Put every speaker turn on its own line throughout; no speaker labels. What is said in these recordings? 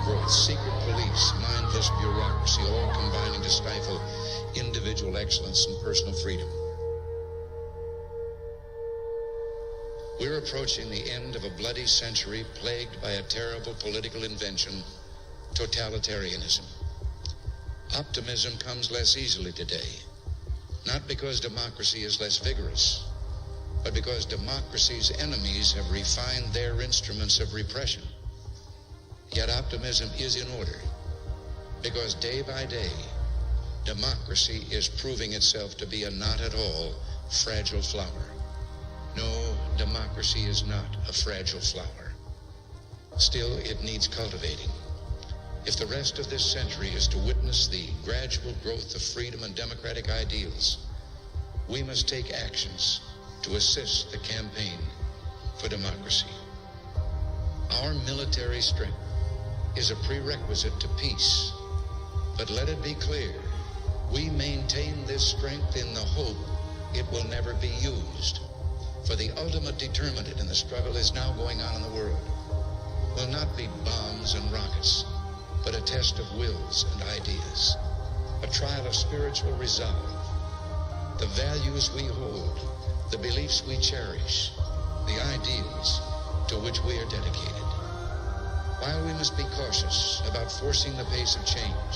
growth, secret police, mindless bureaucracy, all combining to stifle individual excellence and personal freedom. We're approaching the end of a bloody century plagued by a terrible political invention, totalitarianism. Optimism comes less easily today, not because democracy is less vigorous, but because democracy's enemies have refined their instruments of repression. Yet optimism is in order, because day by day, democracy is proving itself to be a not at all fragile flower. No, democracy is not a fragile flower. Still, it needs cultivating. If the rest of this century is to witness the gradual growth of freedom and democratic ideals, we must take actions to assist the campaign for democracy. Our military strength is a prerequisite to peace, but let it be clear, we maintain this strength in the hope it will never be used. For the ultimate determinant in the struggle is now going on in the world will not be bombs and rockets, but a test of wills and ideas, a trial of spiritual resolve. The values we hold, the beliefs we cherish, the ideals to which we are dedicated. While we must be cautious about forcing the pace of change,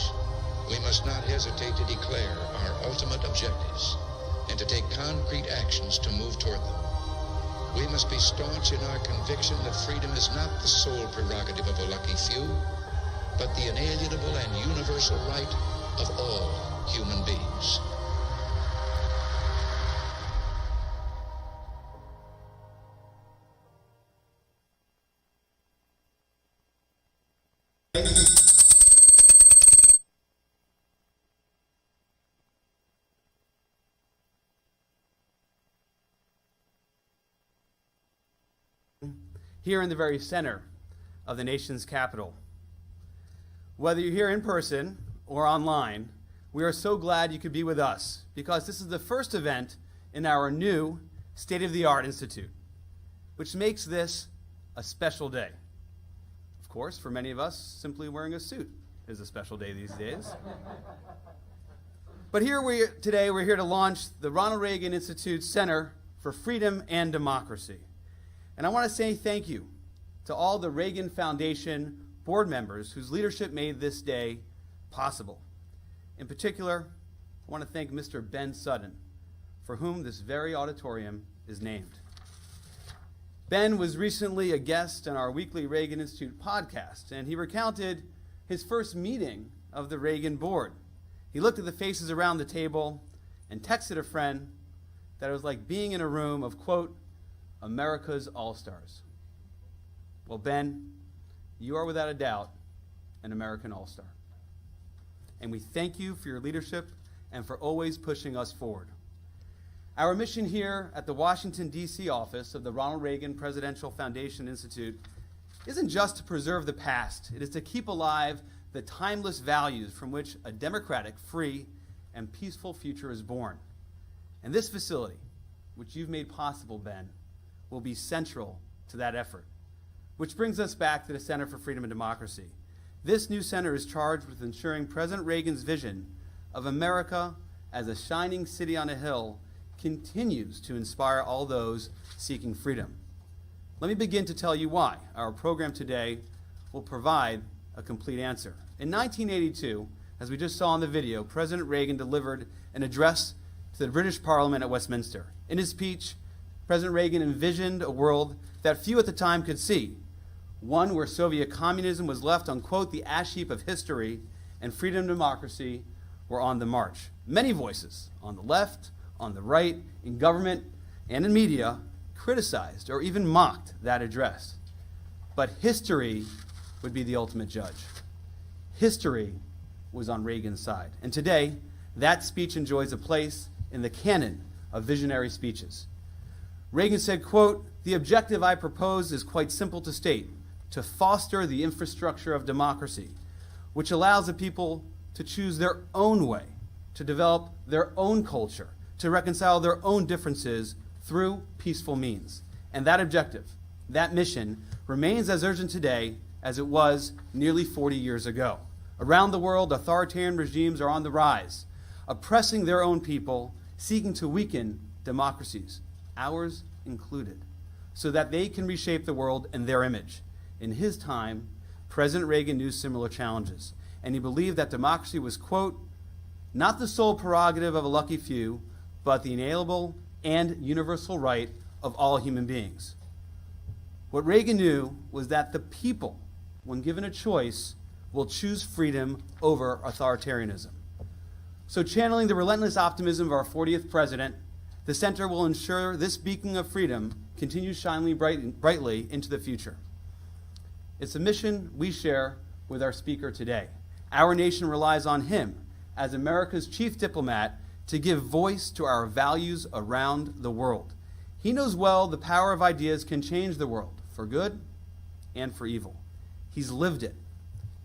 we must not hesitate to declare our ultimate objectives and to take concrete actions to move toward them. We must be staunch in our conviction that freedom is not the sole prerogative of a lucky few, but the inalienable and universal right of all human beings.
Here in the very center of the nation's capital. Whether you're here in person or online, we are so glad you could be with us because this is the first event in our new state-of-the-art institute, which makes this a special day. Of course, for many of us, simply wearing a suit is a special day these days. But today we're here to launch the Ronald Reagan Institute Center for Freedom and Democracy. And I want to say thank you to all the Reagan Foundation board members whose leadership made this day possible. In particular, I want to thank Mr. Ben Sutton, for whom this very auditorium is named. Ben was recently a guest on our weekly Reagan Institute podcast, and he recounted his first meeting of the Reagan board. He looked at the faces around the table and texted a friend that it was like being in a room of, quote, America's all-stars. Well, Ben, you are without a doubt an American all-star. And we thank you for your leadership and for always pushing us forward. Our mission here at the Washington, D.C. office of the Ronald Reagan Presidential Foundation Institute isn't just to preserve the past. It is to keep alive the timeless values from which a democratic, free, and peaceful future is born. And this facility, which you've made possible, Ben, will be central to that effort. Which brings us back to the Center for Freedom and Democracy. This new center is charged with ensuring President Reagan's vision of America as a shining city on a hill continues to inspire all those seeking freedom. Let me begin to tell you why. Our program today will provide a complete answer. In 1982, as we just saw in the video, President Reagan delivered an address to the British Parliament at Westminster. In his speech, President Reagan envisioned a world that few at the time could see, one where Soviet communism was left on, quote, the ash heap of history, and freedom and democracy were on the march. Many voices on the left, on the right, in government, and in media criticized or even mocked that address. But history would be the ultimate judge. History was on Reagan's side. And today, that speech enjoys a place in the canon of visionary speeches. Reagan said, quote, the objective I propose is quite simple to state, to foster the infrastructure of democracy, which allows the people to choose their own way, to develop their own culture, to reconcile their own differences through peaceful means. And that objective, that mission, remains as urgent today as it was nearly 40 years ago. Around the world, authoritarian regimes are on the rise, oppressing their own people, seeking to weaken democracies, ours included, so that they can reshape the world in their image. In his time, President Reagan knew similar challenges, and he believed that democracy was, quote, not the sole prerogative of a lucky few, but the inalienable and universal right of all human beings. What Reagan knew was that the people, when given a choice, will choose freedom over authoritarianism. So, channeling the relentless optimism of our 40th president, the Center will ensure this beacon of freedom continues shining brightly into the future. It's a mission we share with our speaker today. Our nation relies on him as America's chief diplomat to give voice to our values around the world. He knows well the power of ideas can change the world for good and for evil. He's lived it.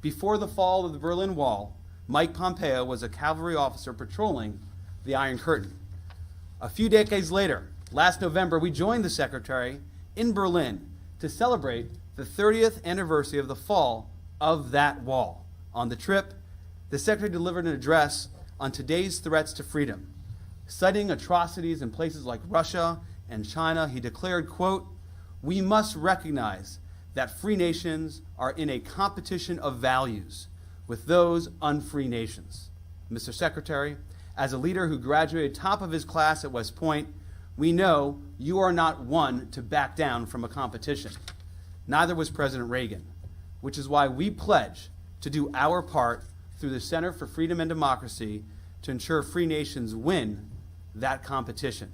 Before the fall of the Berlin Wall, Mike Pompeo was a cavalry officer patrolling the Iron Curtain. A few decades later, last November, we joined the Secretary in Berlin to celebrate the 30th anniversary of the fall of that wall. On the trip, the Secretary delivered an address on today's threats to freedom. Citing atrocities in places like Russia and China, he declared, quote, we must recognize that free nations are in a competition of values with those unfree nations. Mr. Secretary, as a leader who graduated top of his class at West Point, we know you are not one to back down from a competition. Neither was President Reagan, which is why we pledge to do our part through the Center for Freedom and Democracy to ensure free nations win that competition.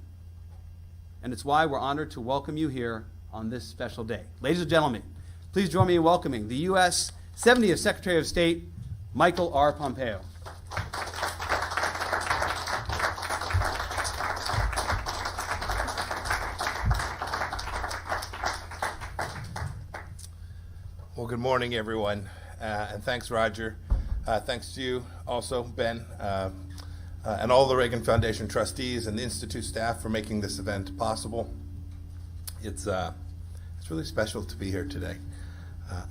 And it's why we're honored to welcome you here on this special day. Ladies and gentlemen, please join me in welcoming the U.S. 70th Secretary of State, Michael R. Pompeo.
Well, good morning, everyone, and thanks, Roger. Thanks to you also, Ben, and all the Reagan Foundation trustees and the Institute staff for making this event possible. It's really special to be here today.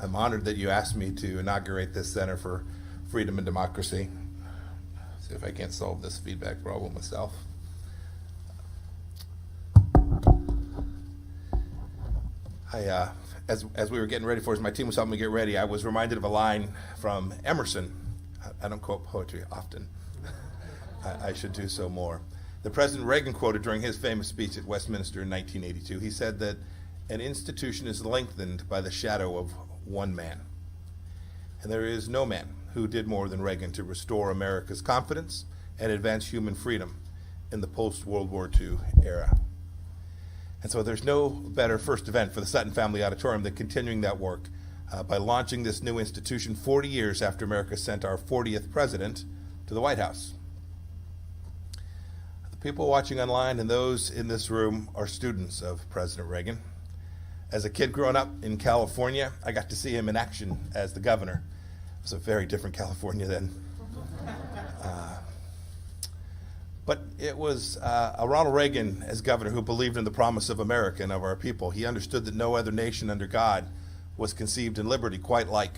I'm honored that you asked me to inaugurate this Center for Freedom and Democracy. See if I can't solve this feedback problem myself. As we were getting ready for this, my team was helping me get ready, I was reminded of a line from Emerson. I don't quote poetry often. I should do so more. The President Reagan quoted during his famous speech at Westminster in 1982. He said that an institution is lengthened by the shadow of one man. And there is no man who did more than Reagan to restore America's confidence and advance human freedom in the post-World War II era. And so there's no better first event for the Sutton Family Auditorium than continuing that work by launching this new institution 40 years after America sent our 40th president to the White House. The people watching online and those in this room are students of President Reagan. As a kid growing up in California, I got to see him in action as the governor. It was a very different California then. But it was a Ronald Reagan as governor who believed in the promise of America and of our people. He understood that no other nation under God was conceived in liberty quite like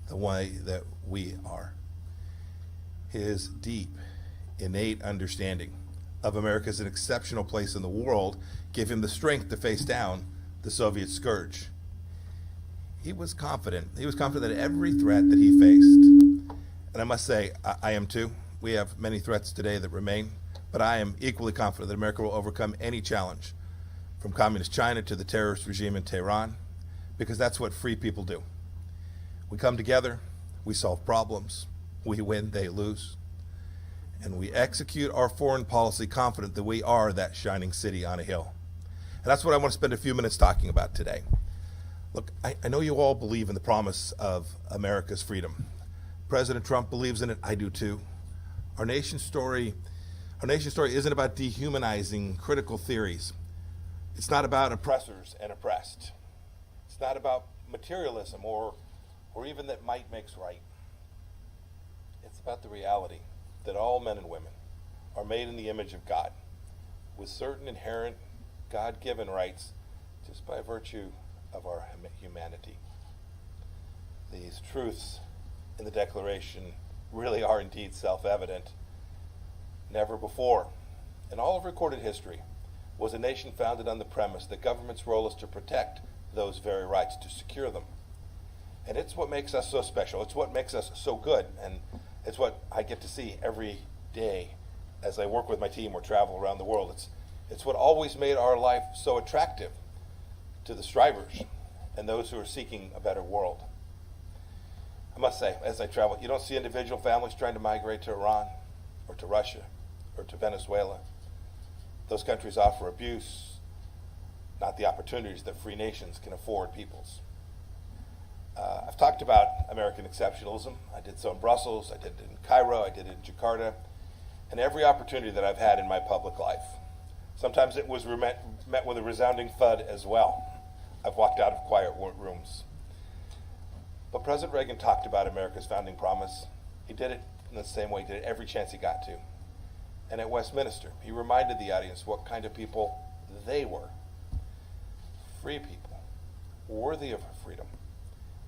the way that we are. His deep, innate understanding of America as an exceptional place in the world gave him the strength to face down the Soviet scourge. He was confident. He was confident that every threat that he faced, and I must say, I am too. We have many threats today that remain, but I am equally confident that America will overcome any challenge, from communist China to the terrorist regime in Tehran, because that's what free people do. We come together, we solve problems, we win, they lose, and we execute our foreign policy confident that we are that shining city on a hill. And that's what I want to spend a few minutes talking about today. Look, I know you all believe in the promise of America's freedom. President Trump believes in it, I do too. Our nation's story isn't about dehumanizing critical theories. It's not about oppressors and oppressed. It's not about materialism or even that might makes right. It's about the reality that all men and women are made in the image of God, with certain inherent God-given rights just by virtue of our humanity. These truths in the Declaration really are indeed self-evident. Never before, in all of recorded history, was a nation founded on the premise that government's role is to protect those very rights, to secure them. And it's what makes us so special. It's what makes us so good. And it's what I get to see every day as I work with my team or travel around the world. It's what always made our life so attractive to the strivers and those who are seeking a better world. I must say, as I travel, you don't see individual families trying to migrate to Iran or to Russia or to Venezuela. Those countries offer abuse, not the opportunities that free nations can afford peoples. I've talked about American exceptionalism. I did so in Brussels, I did it in Cairo, I did it in Jakarta, and every opportunity that I've had in my public life. Sometimes it was met with a resounding thud as well. I've walked out of quiet rooms. But President Reagan talked about America's founding promise. He did it in the same way he did it every chance he got to. And at Westminster, he reminded the audience what kind of people they were. Free people, worthy of freedom,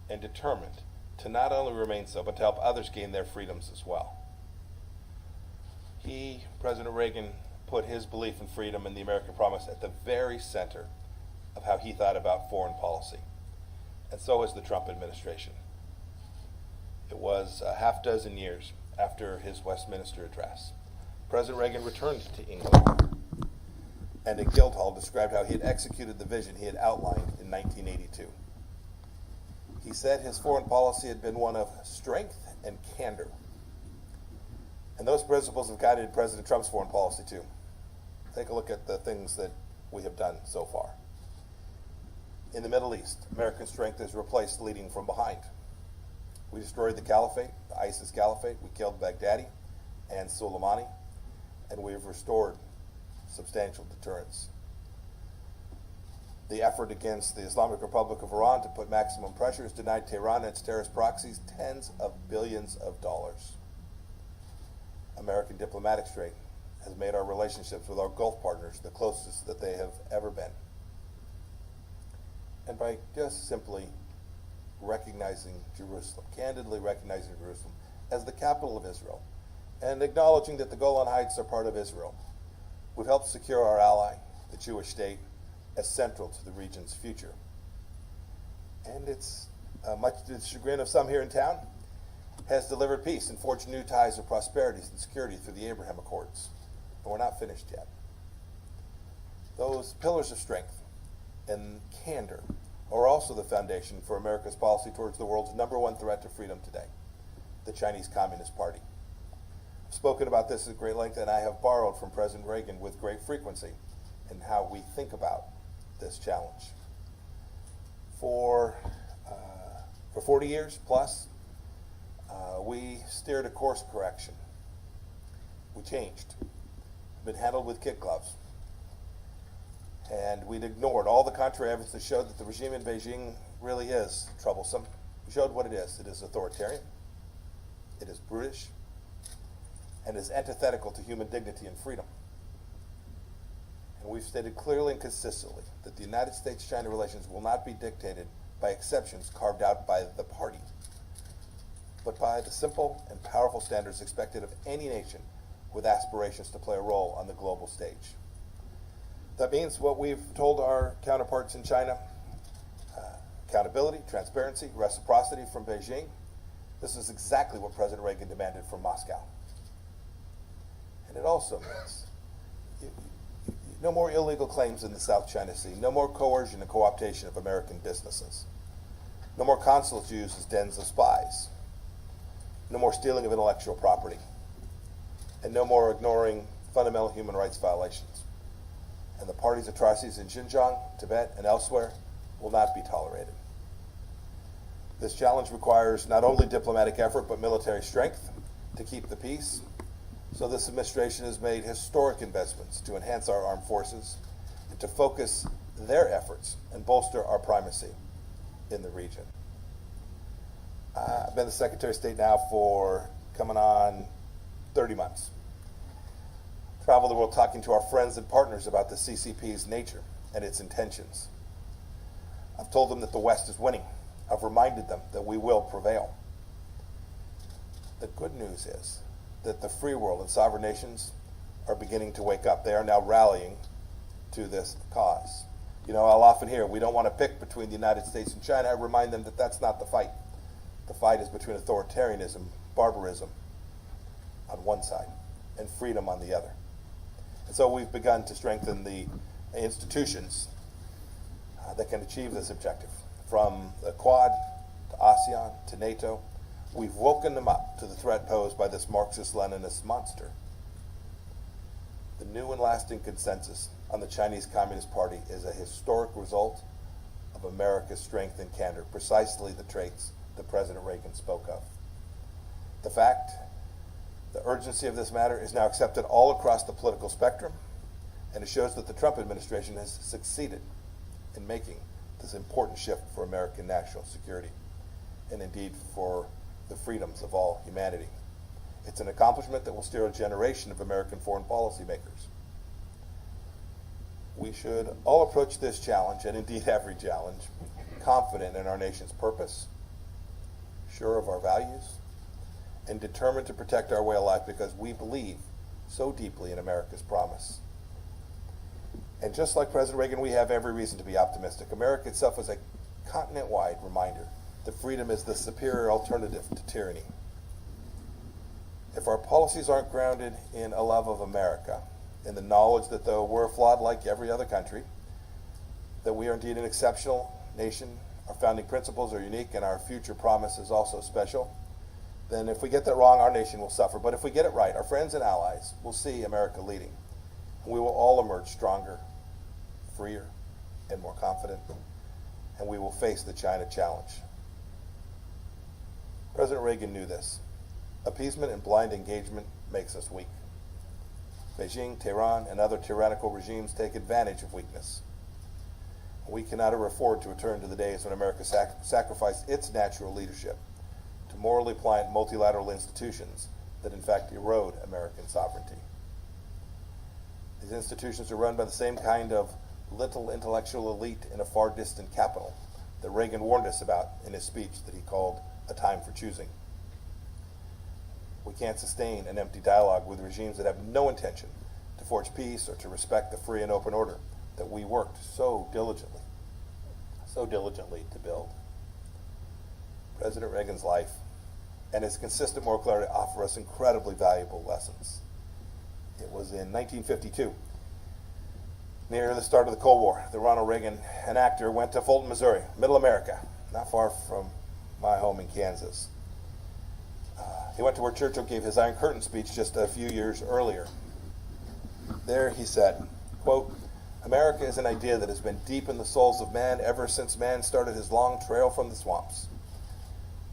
and determined to not only remain so, but to help others gain their freedoms as well. He, President Reagan, put his belief in freedom and the American promise at the very center of how he thought about foreign policy. And so has the Trump administration. It was a half dozen years after his Westminster address. President Reagan returned to England and at Guildhall described how he had executed the vision he had outlined in 1982. He said his foreign policy had been one of strength and candor. And those principles have guided President Trump's foreign policy too. Take a look at the things that we have done so far. In the Middle East, American strength has replaced leading from behind. We destroyed the caliphate, the ISIS caliphate. We killed Baghdadi and Soleimani, and we have restored substantial deterrence. The effort against the Islamic Republic of Iran to put maximum pressure has denied Tehran and its terrorist proxies tens of billions of dollars. American diplomatic strength has made our relationships with our Gulf partners the closest that they have ever been. And by just simply recognizing Jerusalem, candidly recognizing Jerusalem as the capital of Israel, and acknowledging that the Golan Heights are part of Israel, we've helped secure our ally, the Jewish state, as central to the region's future. And it's, much to the chagrin of some here in town, has delivered peace and forged new ties of prosperity and security through the Abraham Accords. And we're not finished yet. Those pillars of strength and candor are also the foundation for America's policy towards the world's #1 threat to freedom today, the Chinese Communist Party. I've spoken about this at great length, and I have borrowed from President Reagan with great frequency in how we think about this challenge. For 40 years plus, we steered a course correction. We changed. Been handled with kid gloves. And we'd ignored all the contrary evidence that showed that the regime in Beijing really is troublesome. We showed what it is. It is authoritarian, it is brutish, and is antithetical to human dignity and freedom. And we've stated clearly and consistently that the United States-China relations will not be dictated by exceptions carved out by the party, but by the simple and powerful standards expected of any nation with aspirations to play a role on the global stage. That means what we've told our counterparts in China: accountability, transparency, reciprocity from Beijing. This is exactly what President Reagan demanded from Moscow. And it also means no more illegal claims in the South China Sea, no more coercion and co-optation of American businesses, no more consulates used as dens of spies, no more stealing of intellectual property, and no more ignoring fundamental human rights violations. And the party's atrocities in Xinjiang, Tibet, and elsewhere will not be tolerated. This challenge requires not only diplomatic effort, but military strength to keep the peace. So this administration has made historic investments to enhance our armed forces and to focus their efforts and bolster our primacy in the region. I've been the Secretary of State now for coming on 30 months. Travel the world talking to our friends and partners about the CCP's nature and its intentions. I've told them that the West is winning. I've reminded them that we will prevail. The good news is that the free world and sovereign nations are beginning to wake up. They are now rallying to this cause. You know, I'll often hear, we don't want to pick between the United States and China. I remind them that that's not the fight. The fight is between authoritarianism, barbarism on one side, and freedom on the other. And so we've begun to strengthen the institutions that can achieve this objective. From the Quad to ASEAN to NATO, we've woken them up to the threat posed by this Marxist-Leninist monster. The new and lasting consensus on the Chinese Communist Party is a historic result of America's strength and candor, precisely the traits that President Reagan spoke of. The fact, the urgency of this matter is now accepted all across the political spectrum, and it shows that the Trump administration has succeeded in making this important shift for American national security, and indeed for the freedoms of all humanity. It's an accomplishment that will steer a generation of American foreign policy makers. We should all approach this challenge, and indeed every challenge, confident in our nation's purpose, sure of our values, and determined to protect our way of life because we believe so deeply in America's promise. And just like President Reagan, we have every reason to be optimistic. America itself is a continent-wide reminder that freedom is the superior alternative to tyranny. If our policies aren't grounded in a love of America, in the knowledge that though we're flawed like every other country, that we are indeed an exceptional nation, our founding principles are unique, and our future promise is also special, then if we get that wrong, our nation will suffer. But if we get it right, our friends and allies will see America leading. And we will all emerge stronger, freer, and more confident, and we will face the China challenge. President Reagan knew this. Appeasement and blind engagement makes us weak. Beijing, Tehran, and other tyrannical regimes take advantage of weakness. We cannot afford to return to the days when America sacrificed its natural leadership to morally pliant multilateral institutions that in fact erode American sovereignty. These institutions are run by the same kind of little intellectual elite in a far distant capital that Reagan warned us about in his speech that he called A Time for Choosing. We can't sustain an empty dialogue with regimes that have no intention to forge peace or to respect the free and open order that we worked so diligently to build. President Reagan's life and his consistent moral clarity offer us incredibly valuable lessons. It was in 1952, near the start of the Cold War, that Ronald Reagan, an actor, went to Fulton, Missouri, middle America, not far from my home in Kansas. He went to where Churchill gave his Iron Curtain speech just a few years earlier. There he said, quote, "America is an idea that has been deep in the souls of man ever since man started his long trail from the swamps.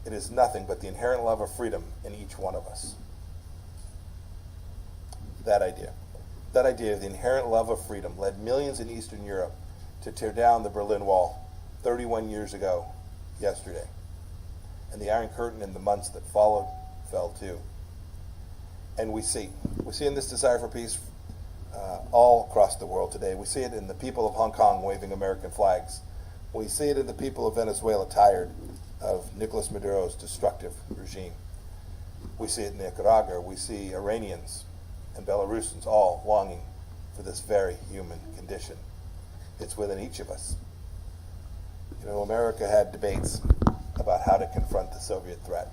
It is nothing but the inherent love of freedom in each one of us." That idea of the inherent love of freedom led millions in Eastern Europe to tear down the Berlin Wall 31 years ago yesterday. And the Iron Curtain in the months that followed fell too. And we see in this desire for peace all across the world today. We see it in the people of Hong Kong waving American flags. We see it in the people of Venezuela tired of Nicolas Maduro's destructive regime. We see it in Nicaragua. We see Iranians and Belarusians all longing for this very human condition. It's within each of us. You know, America had debates about how to confront the Soviet threat.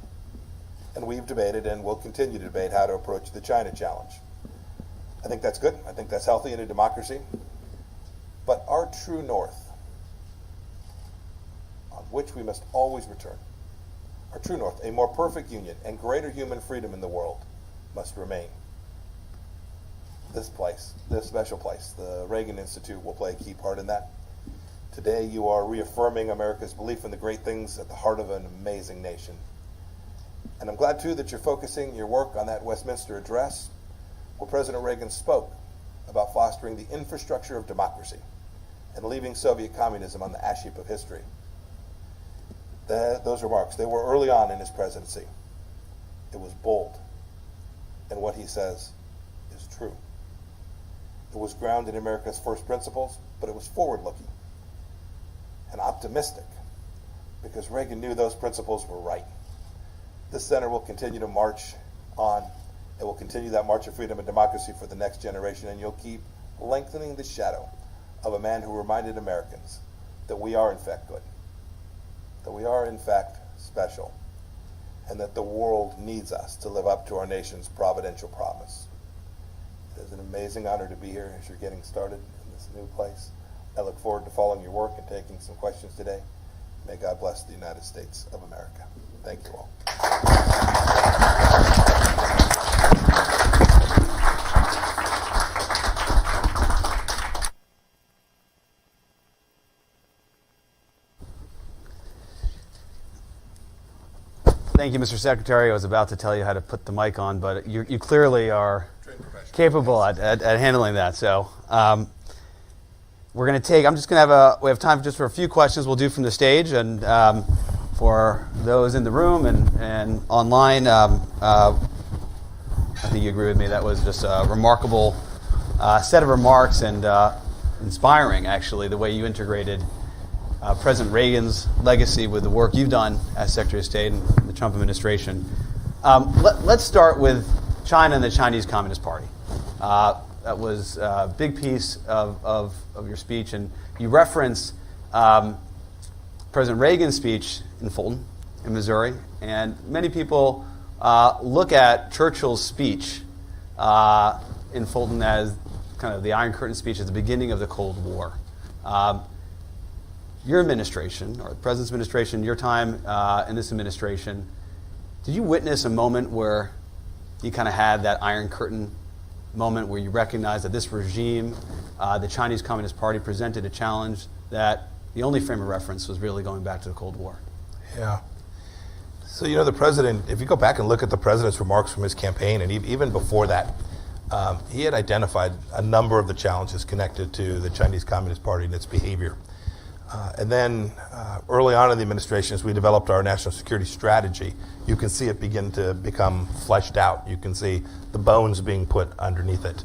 And we've debated and will continue to debate how to approach the China challenge. I think that's good. I think that's healthy in a democracy. But our true north, on which we must always return, our true north, a more perfect union and greater human freedom in the world, must remain. This place, this special place, the Reagan Institute, will play a key part in that. Today you are reaffirming America's belief in the great things at the heart of an amazing nation. And I'm glad, too, that you're focusing your work on that Westminster address, where President Reagan spoke about fostering the infrastructure of democracy and leaving Soviet communism on the ash heap of history. Those remarks, they were early on in his presidency. It was bold, and what he says is true. It was grounded in America's first principles, but it was forward-looking and optimistic, because Reagan knew those principles were right. This center will continue to march on. It will continue that march of freedom and democracy for the next generation, and you'll keep lengthening the shadow of a man who reminded Americans that we are in fact good, that we are in fact special, and that the world needs us to live up to our nation's providential promise. It is an amazing honor to be here as you're getting started in this new place. I look forward to following your work and taking some questions today. May God bless the United States of America. Thank you all.
Thank you, Mr. Secretary. I was about to tell you how to put the mic on, but you clearly are capable at handling that. So we're going to take, we have time just for a few questions we'll do from the stage. And for those in the room and online, I think you agree with me, that was just a remarkable set of remarks and inspiring, actually, the way you integrated President Reagan's legacy with the work you've done as Secretary of State and the Trump administration. Let's start with China and the Chinese Communist Party. That was a big piece of your speech, and you reference President Reagan's speech in Fulton, in Missouri, and many people look at Churchill's speech in Fulton as kind of the Iron Curtain speech at the beginning of the Cold War. Your administration, or the President's administration, your time in this administration, did you witness a moment where you kind of had that Iron Curtain moment where you recognized that this regime, the Chinese Communist Party, presented a challenge that the only frame of reference was really going back to the Cold War?
Yeah. So, the President, if you go back and look at the President's remarks from his campaign, and even before that, he had identified a number of the challenges connected to the Chinese Communist Party and its behavior. And then early on in the administration, as we developed our national security strategy, you can see it begin to become fleshed out. You can see the bones being put underneath it.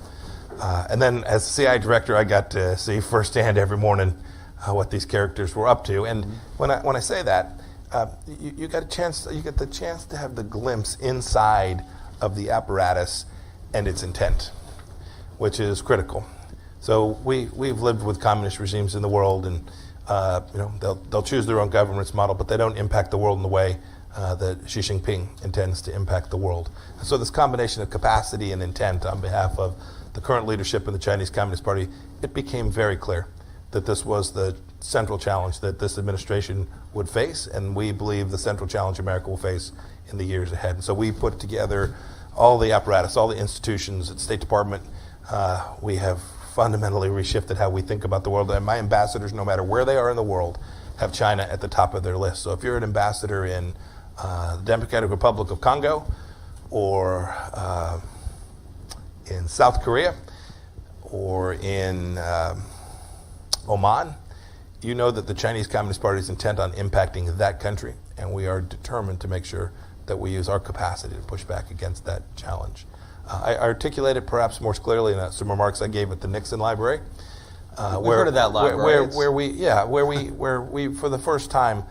And then as CIA director, I got to see firsthand every morning what these characters were up to. And when I say that, you get the chance to have the glimpse inside of the apparatus and its intent, which is critical. So we've lived with communist regimes in the world, and they'll choose their own governance model, but they don't impact the world in the way that Xi Jinping intends to impact the world. And so this combination of capacity and intent on behalf of the current leadership in the Chinese Communist Party, it became very clear that this was the central challenge that this administration would face, and we believe the central challenge America will face in the years ahead. And so we put together all the apparatus, all the institutions at the State Department. We have fundamentally reshifted how we think about the world. And my ambassadors, no matter where they are in the world, have China at the top of their list. So if you're an ambassador in the Democratic Republic of Congo, or in South Korea, or in Oman, you know that the Chinese Communist Party is intent on impacting that country, and we are determined to make sure that we use our capacity to push back against that challenge. I articulated perhaps more clearly in some remarks I gave at the Nixon Library.
We've heard of that library.
Where we for the first time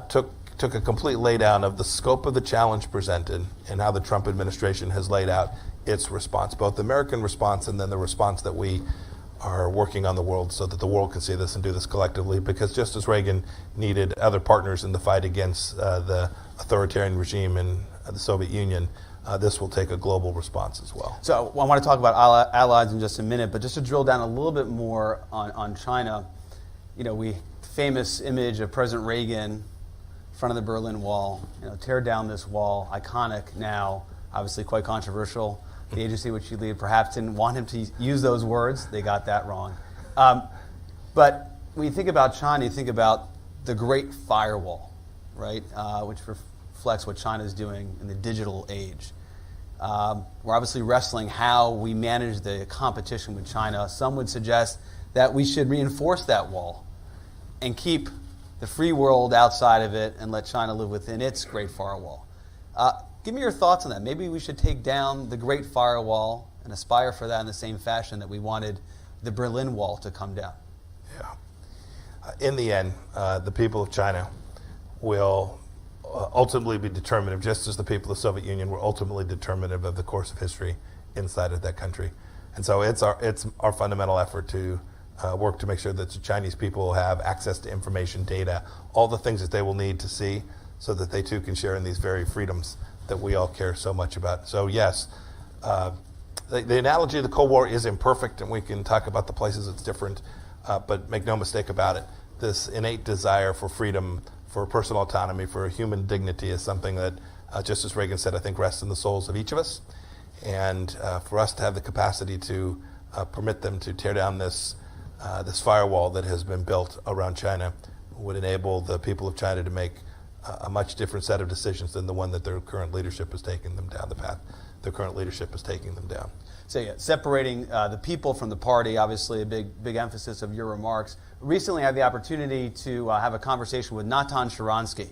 took a complete laydown of the scope of the challenge presented and how the Trump administration has laid out its response, both the American response and then the response that we are working on the world, so that the world can see this and do this collectively. Because just as Reagan needed other partners in the fight against the authoritarian regime in the Soviet Union, this will take a global response as well.
So I want to talk about allies in just a minute, but just to drill down a little bit more on China, famous image of President Reagan in front of the Berlin Wall, tear down this wall, iconic now, obviously quite controversial. The agency which you lead perhaps didn't want him to use those words. They got that wrong. But when you think about China, you think about the Great Firewall, right, which reflects what China is doing in the digital age. We're obviously wrestling how we manage the competition with China. Some would suggest that we should reinforce that wall and keep the free world outside of it and let China live within its Great Firewall. Give me your thoughts on that. Maybe we should take down the Great Firewall and aspire for that in the same fashion that we wanted the Berlin Wall to come down.
Yeah. In the end, the people of China will ultimately be determinative, just as the people of the Soviet Union were ultimately determinative of the course of history inside of that country. And so it's our fundamental effort to work to make sure that the Chinese people have access to information, data, all the things that they will need to see so that they too can share in these very freedoms that we all care so much about. So yes, the analogy of the Cold War is imperfect, and we can talk about the places it's different, but make no mistake about it, this innate desire for freedom, for personal autonomy, for human dignity is something that, just as Reagan said, I think rests in the souls of each of us. And for us to have the capacity to permit them to tear down this firewall that has been built around China would enable the people of China to make a much different set of decisions than the one that their current leadership is taking them down, the path their current leadership is taking them down.
So yeah, separating the people from the party, obviously a big emphasis of your remarks. Recently I had the opportunity to have a conversation with Natan Sharansky,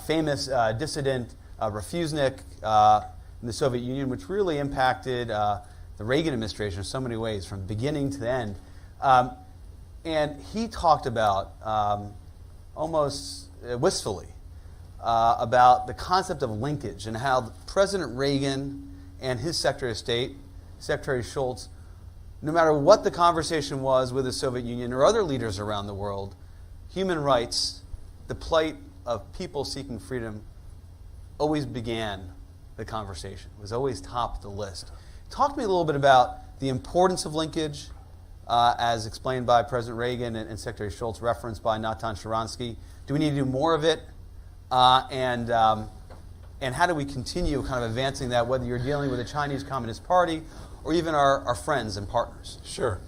famous dissident refusenik in the Soviet Union, which really impacted the Reagan administration in so many ways, from beginning to the end. And he talked about, almost wistfully, about the concept of linkage and how President Reagan and his Secretary of State, Secretary Shultz, no matter what the conversation was with the Soviet Union or other leaders around the world, human rights, the plight of people seeking freedom, always began the conversation, was always top of the list. Talk to me a little bit about the importance of linkage, as explained by President Reagan and Secretary Shultz, referenced by Natan Sharansky. Do we need to do more of it? And how do we continue kind of advancing that, whether you're dealing with the Chinese Communist Party or even our friends and partners?
Sure.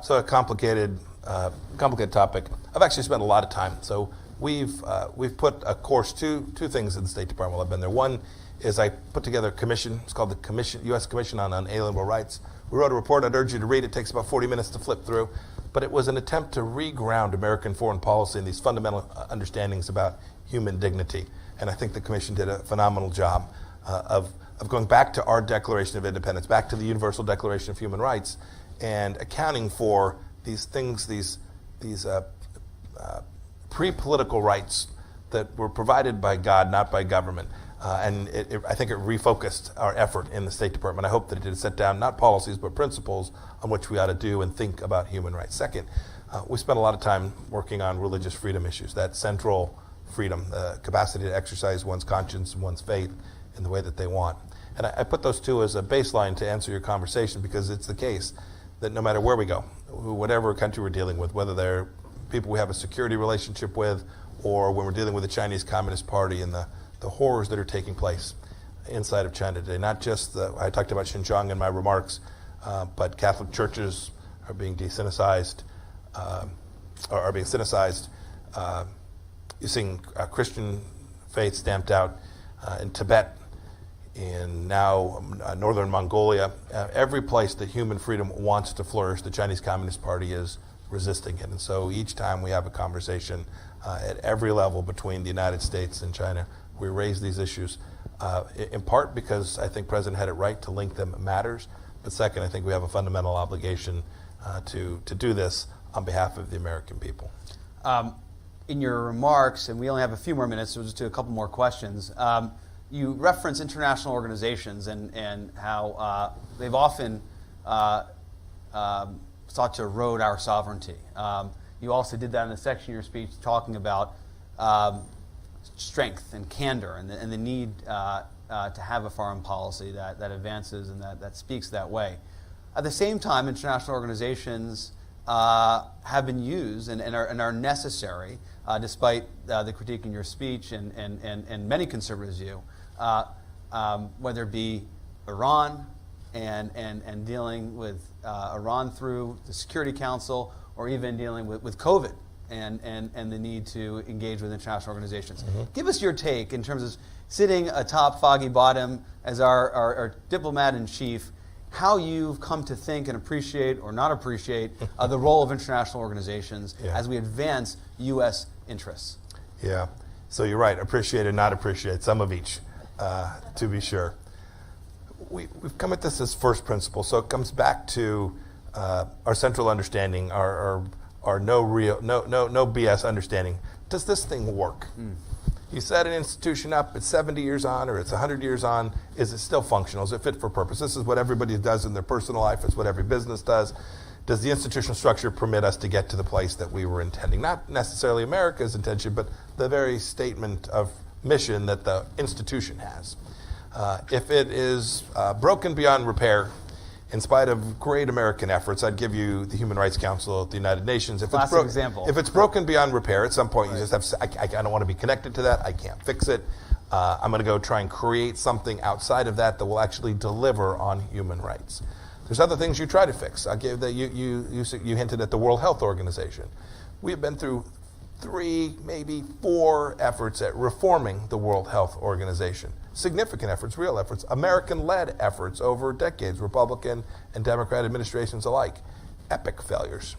So a complicated topic. I've actually spent a lot of time. So we've put a course, two things in the State Department while I've been there. One is I put together a commission. It's called the U.S. Commission on Unalienable Rights. We wrote a report. I'd urge you to read it. It takes about 40 minutes to flip through. But it was an attempt to reground American foreign policy in these fundamental understandings about human dignity. And I think the commission did a phenomenal job of going back to our Declaration of Independence, back to the Universal Declaration of Human Rights, and accounting for these things, these pre-political rights that were provided by God, not by government. And I think it refocused our effort in the State Department. I hope that it did set down not policies but principles on which we ought to do and think about human rights. Second, we spent a lot of time working on religious freedom issues, that central freedom, the capacity to exercise one's conscience and one's faith in the way that they want. And I put those two as a baseline to answer your conversation, because it's the case that no matter where we go, whatever country we're dealing with, whether they're people we have a security relationship with, or when we're dealing with the Chinese Communist Party and the horrors that are taking place inside of China today. Not just I talked about Xinjiang in my remarks, but Catholic churches are being desynicized, are being sinicized. You're seeing Christian faith stamped out in Tibet, in now northern Mongolia. Every place that human freedom wants to flourish, the Chinese Communist Party is resisting it. And so each time we have a conversation at every level between the United States and China, we raise these issues, in part because I think President had it right to link them matters, but second, I think we have a fundamental obligation to do this on behalf of the American people.
In your remarks, and we only have a few more minutes, so we'll just do a couple more questions, you reference international organizations and how they've often sought to erode our sovereignty. You also did that in a section of your speech talking about strength and candor and the need to have a foreign policy that advances and that speaks that way. At the same time, international organizations have been used and are necessary, despite the critique in your speech and many conservatives' view, whether it be Iran and dealing with Iran through the Security Council, or even dealing with COVID and the need to engage with international organizations. Mm-hmm. Give us your take in terms of sitting atop Foggy Bottom as our diplomat-in-chief, how you've come to think and appreciate or not appreciate the role of international organizations as we advance U.S. interests.
Yeah, so you're right, appreciate and not appreciate, some of each, to be sure. We've come at this as first principle, so it comes back to our central understanding, our no BS understanding does this thing work? You set an institution up, it's 70 years on or it's 100 years on, is it still functional? Is it fit for purpose? This is what everybody does in their personal life. It's what every business does. Does the institutional structure permit us to get to the place that we were intending? Not necessarily America's intention, but the very statement of mission that the institution has. If it is broken beyond repair, in spite of great American efforts, I'd give you the Human Rights Council at the United Nations.
Classic example.
If it's broken beyond repair, at some point you just have to say, I don't want to be connected to that, I can't fix it. I'm going to go try and create something outside of that will actually deliver on human rights. There's other things you try to fix. I'll give that you hinted at the World Health Organization. We've been through 3, maybe 4 efforts at reforming the World Health Organization. Significant efforts, real efforts, American-led efforts over decades, Republican and Democrat administrations alike. Epic failures.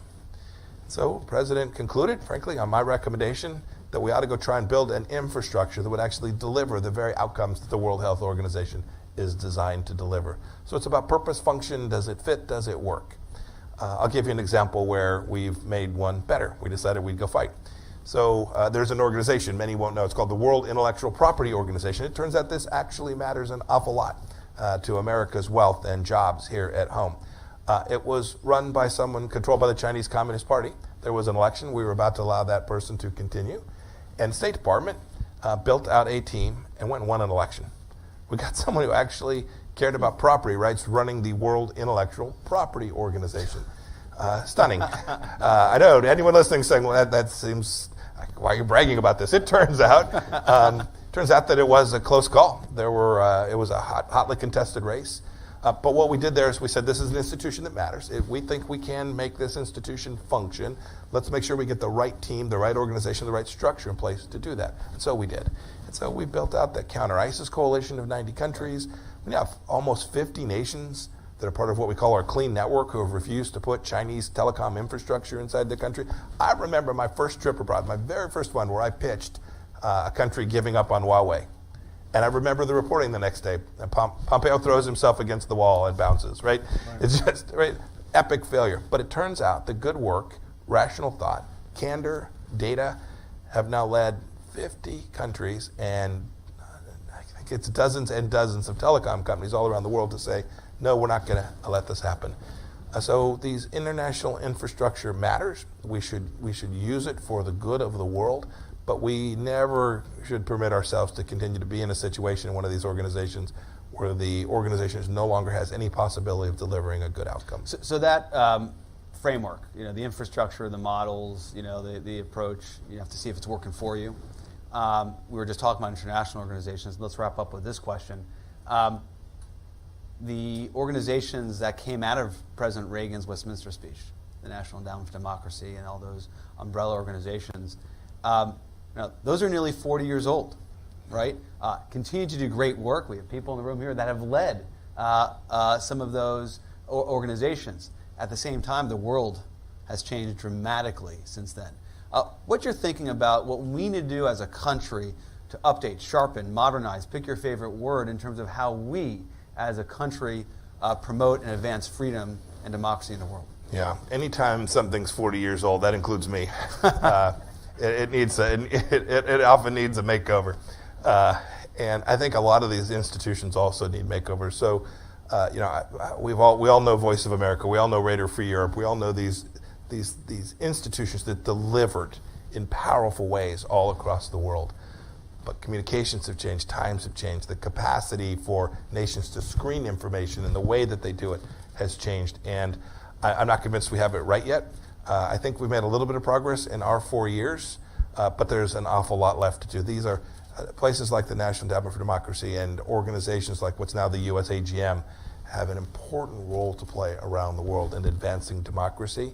So the president concluded, frankly, on my recommendation, that we ought to go try and build an infrastructure that would actually deliver the very outcomes that the World Health Organization is designed to deliver. So it's about purpose, function, does it fit, does it work? I'll give you an example where we've made one better. We decided we'd go fight. So there's an organization, many won't know, it's called the World Intellectual Property Organization. It turns out this actually matters an awful lot to America's wealth and jobs here at home. It was run by someone controlled by the Chinese Communist Party. There was an election. We were about to allow that person to continue. And the State Department built out a team and went and won an election. We got someone who actually cared about property rights running the World Intellectual Property Organization. Stunning. I know, anyone listening saying, well, that seems, why are you bragging about this? It turns out that it was a close call. It was a hotly contested race. But what we did there is we said, this is an institution that matters. If we think we can make this institution function, let's make sure we get the right team, the right organization, the right structure in place to do that. And so we did. And so we built out the counter-ISIS coalition of 90 countries. We now have almost 50 nations that are part of what we call our clean network who have refused to put Chinese telecom infrastructure inside the country. I remember my first trip abroad, my very first one, where I pitched a country giving up on Huawei. And I remember the reporting the next day. Pompeo throws himself against the wall and bounces, right? It's just epic failure. But it turns out the good work, rational thought, candor, data have now led 50 countries and I think it's dozens and dozens of telecom companies all around the world to say, no, we're not going to let this happen. So these international infrastructure matters. We should use it for the good of the world. But we never should permit ourselves to continue to be in a situation in one of these organizations where the organization no longer has any possibility of delivering a good outcome.
So that framework, the infrastructure, the models, the approach, you have to see if it's working for you. We were just talking about international organizations. Let's wrap up with this question. The organizations that came out of President Reagan's Westminster speech, the National Endowment for Democracy and all those umbrella organizations, those are nearly 40 years old, right? Continue to do great work. We have people in the room here that have led some of those organizations. At the same time, the world has changed dramatically since then. What you're thinking about, what we need to do as a country to update, sharpen, modernize, pick your favorite word in terms of how we as a country promote and advance freedom and democracy in the world.
Yeah, anytime something's 40 years old, that includes me. It often needs a makeover, and I think a lot of these institutions also need makeovers. So, we all know Voice of America, we all know Radio Free Europe, we all know these institutions that delivered in powerful ways all across the world. But communications have changed, times have changed, the capacity for nations to screen information and the way that they do it has changed, and I'm not convinced we have it right yet. I think we've made a little bit of progress in our 4 years, but there's an awful lot left to do. These are places like the National Endowment for Democracy and organizations like what's now the US AGM have an important role to play around the world in advancing democracy,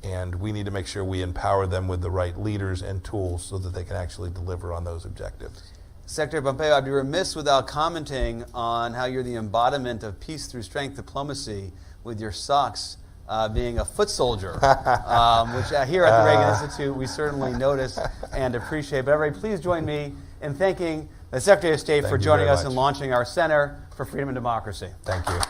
and we need to make sure we empower them with the right leaders and tools so that they can actually deliver on those objectives.
Secretary Pompeo, I'd be remiss without commenting on how you're the embodiment of peace through strength diplomacy with your socks being a foot soldier, which here at the Reagan Institute we certainly notice and appreciate. But everybody, please join me in thanking the Secretary of State for joining us in launching our Center for Freedom and Democracy.
Thank you.